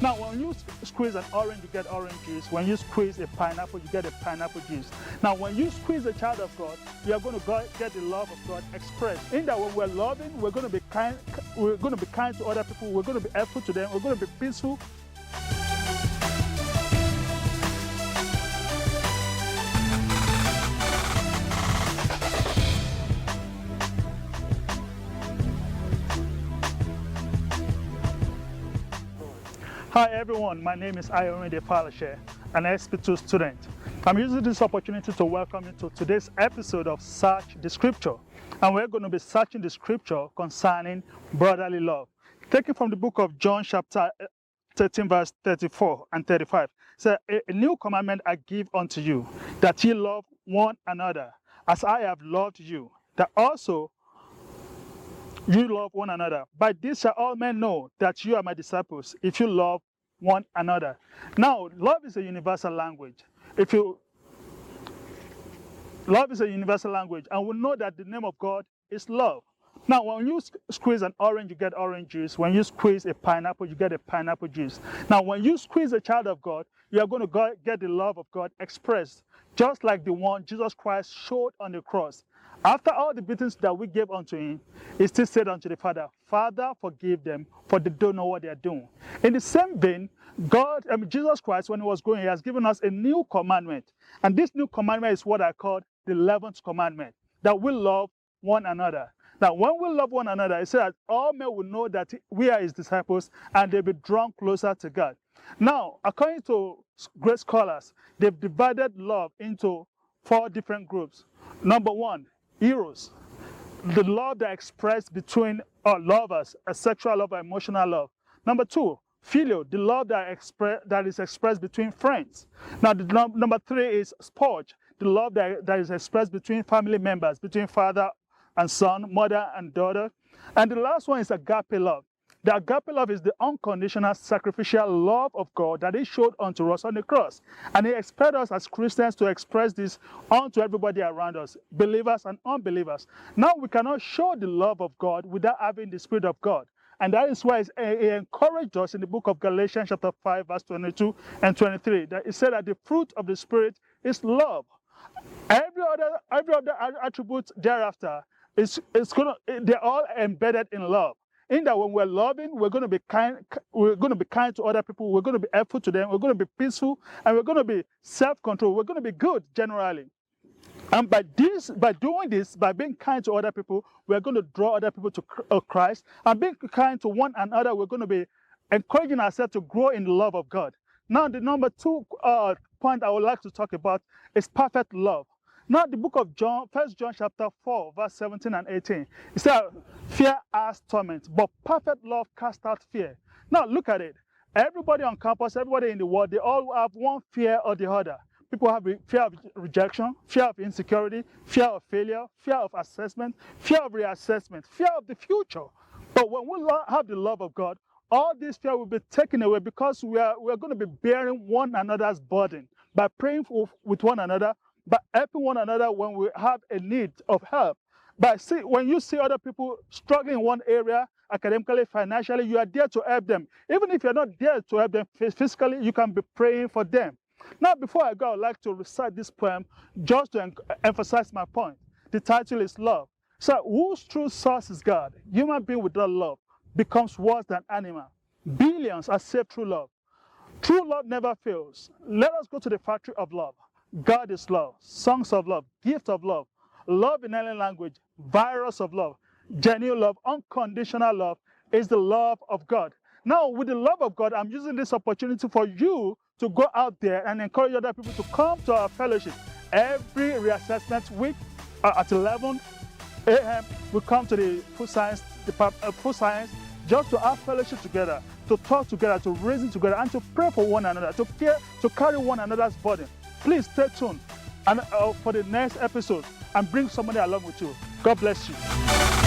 Now, when you squeeze an orange, you get orange juice. When you squeeze a pineapple, you get a pineapple juice. Now, when you squeeze a child of God, you are going to get the love of God expressed. In that when we're loving, we're going to be kind. We're going to be kind to other people. We're going to be helpful to them. We're going to be peaceful. Hi everyone, my name is Umes Sop, an SP2 student. I'm using this opportunity to welcome you to today's episode of Search the Scripture. And we're going to be searching the scripture concerning brotherly love. Taken from the book of John chapter 13 verse 34 and 35. So a new commandment I give unto you, that ye love one another, as I have loved you, that also you love one another. By this shall all men know that you are my disciples, if you love one another. Now, love is a universal language. Love is a universal language, and we know that the name of God is love. Now, when you squeeze an orange, you get orange juice. When you squeeze a pineapple, you get a pineapple juice. Now, when you squeeze a child of God, you are going to get the love of God expressed, just like the one Jesus Christ showed on the cross. After all the beatings that we gave unto him, he still said unto the Father, Father, forgive them, for they don't know what they are doing. In the same vein, Jesus Christ, when he was going, he has given us a new commandment. And this new commandment is what I call the 11th commandment, that we love one another. Now, when we love one another, it says that all men will know that we are his disciples, and they'll be drawn closer to God. Now, according to great scholars, they've divided love into 4 different groups. Number 1, eros, the love that expressed between lovers, a sexual love or emotional love. Number 2, phileo, the love that is expressed between friends. Now, number 3 is storge, the love that is expressed between family members, between father and son, mother and daughter. And the last one is agape love. The agape love is the unconditional sacrificial love of God that he showed unto us on the cross. And he expects us as Christians to express this unto everybody around us, believers and unbelievers. Now we cannot show the love of God without having the Spirit of God. And that is why he encouraged us in the book of Galatians chapter 5 verse 22 and 23, that he said that the fruit of the Spirit is love. Every other attribute thereafter they're all embedded in love. In that when we're loving, we're going to be kind. We're going to be kind to other people. We're going to be helpful to them. We're going to be peaceful, and we're going to be self-control. We're going to be good generally. And by doing this, by being kind to other people, we're going to draw other people to Christ. And being kind to one another, we're going to be encouraging ourselves to grow in the love of God. Now, the number 2 point I would like to talk about is perfect love. Now, the book of John, 1 John chapter 4, verse 17 and 18, it says, fear has torment, but perfect love casts out fear. Now, look at it. Everybody on campus, everybody in the world, they all have one fear or the other. People have fear of rejection, fear of insecurity, fear of failure, fear of assessment, fear of reassessment, fear of the future. But when we have the love of God, all this fear will be taken away, because we are going to be bearing one another's burden by praying with one another, by helping one another when we have a need of help. But when you see other people struggling in one area, academically, financially, you are there to help them. Even if you're not there to help them physically, you can be praying for them. Now, before I go, I'd like to recite this poem just to emphasize my point. The title is Love. So, whose true source is God? Human being without love becomes worse than animal. Billions are saved through love. True love never fails. Let us go to the factory of love. God is love, songs of love, gift of love, love in any language, virus of love, genuine love, unconditional love is the love of God. Now, with the love of God, I'm using this opportunity for you to go out there and encourage other people to come to our fellowship. Every reassessment week at 11 a.m., we come to the food science department, just to have fellowship together, to talk together, to reason together, and to pray for one another, to carry one another's burden. Please stay tuned for the next episode and bring somebody along with you. God bless you.